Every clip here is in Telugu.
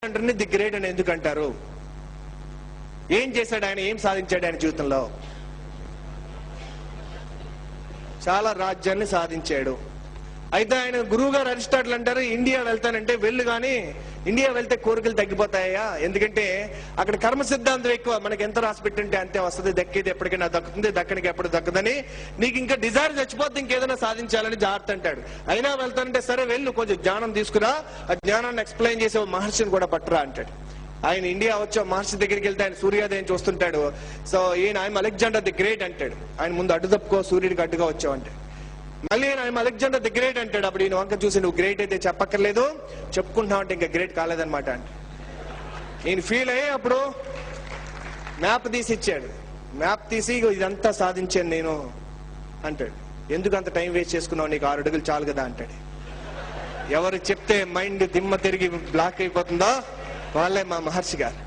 అలెగ్జాండర్ని ది గ్రేట్ అని ఎందుకు అంటారు? ఏం చేశాడు ఆయన? ఏం సాధించాడు ఆయన జీవితంలో? చాలా రాజ్యాన్ని సాధించాడు. అయితే ఆయన గురువు గారు అరిస్టాటిల్ అంటారు, ఇండియా వెళ్తానంటే వెళ్ళు, కానీ ఇండియా వెళ్తే కోరికలు తగ్గిపోతాయా? ఎందుకంటే అక్కడ కర్మ సిద్ధాంతం ఎక్కువ. మనకి ఎంత రాసి పెట్టింటే అంతే వస్తుంది, దక్కేది ఎప్పటికైనా దక్కుతుంది, దక్కనికి ఎప్పుడు దక్కదని. నీకు ఇంకా డిజైర్ చచ్చిపోతే ఇంకేదైనా సాధించాలని జాగ్రత్త అంటాడు. అయినా వెళ్తానంటే సరే వెళ్ళు, కొంచెం జ్ఞానం తీసుకురా, ఆ జ్ఞానాన్ని ఎక్స్ప్లెయిన్ చేసే మహర్షిని కూడా పట్టురా అంటాడు. ఆయన ఇండియా వచ్చి మహర్షి దగ్గరికి వెళ్తే ఆయన సూర్యోదయం చూస్తుంటాడు. సో ఈయన ఆయన అలెగ్జాండర్ ది గ్రేట్ అంటాడు. ఆయన ముందు అడ్డు తప్పుకో, సూర్యుడికి అడ్డుగా వచ్చావంటే. మళ్ళీ ఆయన అలెగ్జాండర్ ది గ్రేట్ అంటాడు. అప్పుడు ఈయన వంక చూసి, నువ్వు గ్రేట్ అయితే చెప్పక్కర్లేదు, చెప్పుకుంటున్నావు అంటే ఇంకా గ్రేట్ కాలేదనమాట అంటే. ఈయన ఫీల్ అయ్యి అప్పుడు మ్యాప్ తీసి ఇచ్చాడు. మ్యాప్ తీసి ఇదంతా సాధించాను నేను అంటాడు. ఎందుకు అంత టైం వేస్ట్ చేసుకున్నావు, నీకు 6 అడుగులు చాలు కదా అంటాడు. ఎవరు చెప్తే మైండ్ దిమ్మ తిరిగి బ్లాక్ అయిపోతుందో వాళ్ళే మా మహర్షి గారు.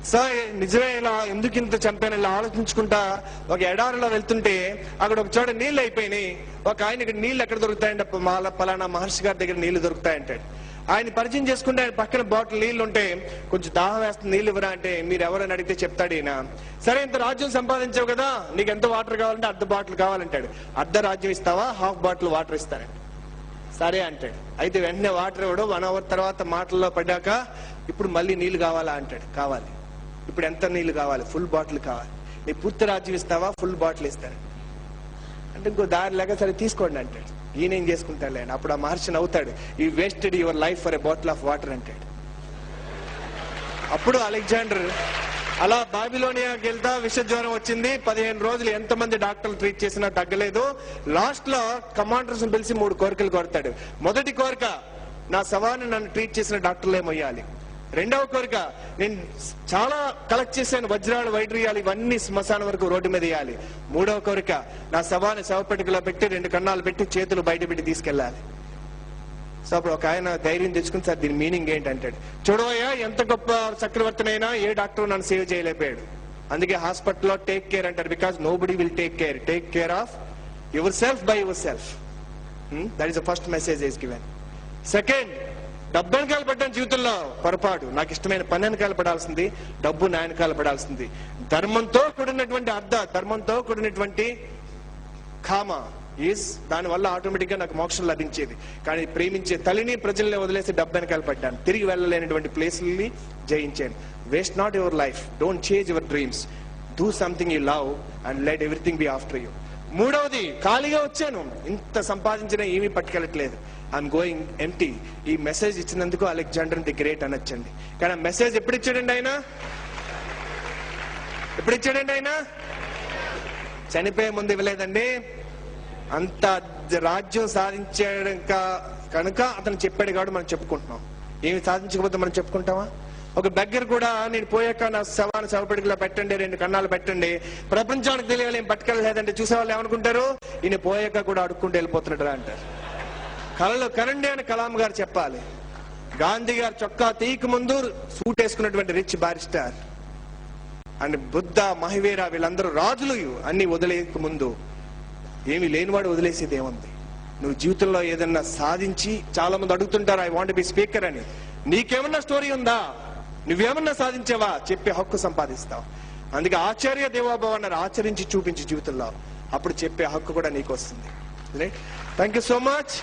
సో నిజమే, ఇలా ఎందుకు ఇంత చంపాను ఇలా ఆలోచించుకుంటా ఒక ఎడారిలో వెళ్తుంటే అక్కడ ఒక చోట నీళ్ళు అయిపోయినాయి. ఒక ఆయనకి నీళ్ళు ఎక్కడ దొరుకుతాయంటే పలానా మహర్షి గారి దగ్గర నీళ్లు దొరుకుతాయంటాడు. ఆయన పరిచయం చేసుకుంటే ఆయన పక్కన బాటిల్ నీళ్లు ఉంటే, కొంచెం దాహం వేస్తుంది నీళ్ళు ఇవ్వరా అంటే, మీరు ఎవరైనా అడిగితే చెప్తాడు ఈయన. సరే ఇంత రాజ్యం సంపాదించావు కదా, నీకు ఎంత వాటర్ కావాలంటే అర్ధ బాటిల్ కావాలంటాడు. అర్ధ రాజ్యం ఇస్తావా, హాఫ్ బాటిల్ వాటర్ ఇస్తానండి. సరే అంటాడు. అయితే వెంటనే వాటర్ ఇవ్వడు. 1 అవర్ తర్వాత మాటల్లో పడ్డాక, ఇప్పుడు మళ్ళీ నీళ్లు కావాలా అంటాడు. కావాలి. ఇప్పుడు ఎంత నీళ్లు కావాలి? ఫుల్ బాటిల్ కావాలి. నీ పూర్తి రాజ్యం ఇస్తావా, ఫుల్ బాటిల్ ఇస్తాను అంటే, ఇంకో దారి లేక సరే తీసుకోండి అంటాడు. ఈయనేం చేసుకుంటాడు ఆయన. అప్పుడు ఆ మహర్షి నవ్వుతాడు, you wasted your life for a bottle of water అంటాడు. అప్పుడు అలెగ్జాండర్ అలా బాబిలోనియాకి వెళ్తా విషజ్వరం వచ్చింది. 15 రోజులు ఎంతమంది డాక్టర్లు ట్రీట్ చేసినా తగ్గలేదు. లాస్ట్ లో కమాండర్స్ పిలిచి 3 కోరికలు కోరుతాడు. మొదటి కోరిక, నా శవాన్ని నన్ను ట్రీట్ చేసిన డాక్టర్లే మొయ్యాలి. రెండవ కోరిక, నేను చాలా కలెక్ట్ చేశాను వజ్రాలు, వైడ్రియాలు, ఇవన్నీ శ్మశానం వరకు రోడ్డు మీద వేయాలి. మూడవ కోరిక, నా శవాన్ని శవపెట్టుకలో పెట్టి 2 కన్నాలు పెట్టి చేతులు బయట పెట్టి తీసుకెళ్లాలి. సో అప్పుడు ఒక ఆయన ధైర్యం తెచ్చుకుని, సార్ దీని మీనింగ్ ఏంటి అంటాడు. చూడవయ్యా, ఎంత గొప్ప చక్రవర్తినైనా ఏ డాక్టర్ నన్ను సేవ్ చేయలేకపోయాడు. అందుకే హాస్పిటల్లో టేక్ కేర్ అంటారు. Because nobody will take care of your self by your self. That is the first message is given. Second, డబ్బు వెనకాల పడ్డాను జీవితంలో పొరపాటు. నాకు ఇష్టమైన పని వెనకాల పడాల్సింది, డబ్బు నా వెనకాల పడాల్సింది. ధర్మంతో కూడినటువంటి ధర్మంతో కూడినటువంటి కామ ఈజ్, దానివల్ల ఆటోమేటిక్ గా నాకు మోక్షం లభించేది. కానీ ప్రేమించే తల్లిని ప్రజల్ని వదిలేసి డబ్బు వెనకాల పడ్డాను. తిరిగి వెళ్ళలేనటువంటి ప్లేస్లని జయించాను. Waste not your life, don't change your dreams, do something you love and let everything be after you. మూడవది, ఖాళీగా వచ్చాను, ఇంత సంపాదించినా ఏమీ పట్టుకెళ్ళట్లేదు, ఐఎమ్ గోయింగ్ ఎంప్టీ. ఈ మెసేజ్ ఇచ్చినందుకు అలెగ్జాండర్ ది గ్రేట్ అనొచ్చండి. కానీ ఆ మెసేజ్ ఎప్పుడు ఇచ్చాడండి ఆయన? ఎప్పుడు ఇచ్చాడండి ఆయన? చనిపోయే ముందు ఇవ్వలేదండి. అంత రాజ్యం సాధించాడు కనుక అతను చెప్పాడు కాబట్టి మనం చెప్పుకుంటున్నాం. ఏమి సాధించకపోతే మనం చెప్పుకుంటామా? ఒక బెగ్గర్ కూడా, నేను పోయాక నా శవాన్ని శవపెడుగులో పెట్టండి, 2 కన్నాలు పెట్టండి, ప్రపంచానికి తెలియాలి, ఏం పట్టుకెళ్ళలేదంటే చూసేవాళ్ళు ఏమనుకుంటారు, ఈయన పోయాక కూడా అడుక్కుంటూ వెళ్ళిపోతున్నాడు అంటారు. కళలు కనండి అని కలాం గారు చెప్పాలి. గాంధీ గారు చొక్కా తీయక ముందు సూట్ వేసుకున్నటువంటి రిచ్ బారిస్టర్ అండ్ బుద్ధ, మహివీర, వీళ్ళందరూ రాజులు అన్ని వదిలేక ముందు ఏమి లేనివాడు వదిలేసేది ఏముంది? నువ్వు జీవితంలో ఏదన్నా సాధించి, చాలా మంది అడుగుతుంటారు ఐ వాంట్ బి స్పీకర్ అని. నీకేమన్నా స్టోరీ ఉందా? నువ్వేమన్నా సాధించావా? చెప్పే హక్కు సంపాదిస్తావు. అందుకే ఆచార్య దేవోభవ అన్నారు, ఆచరించి చూపించి జీవితంలో, అప్పుడు చెప్పే హక్కు కూడా నీకు వస్తుంది. Thank you so much.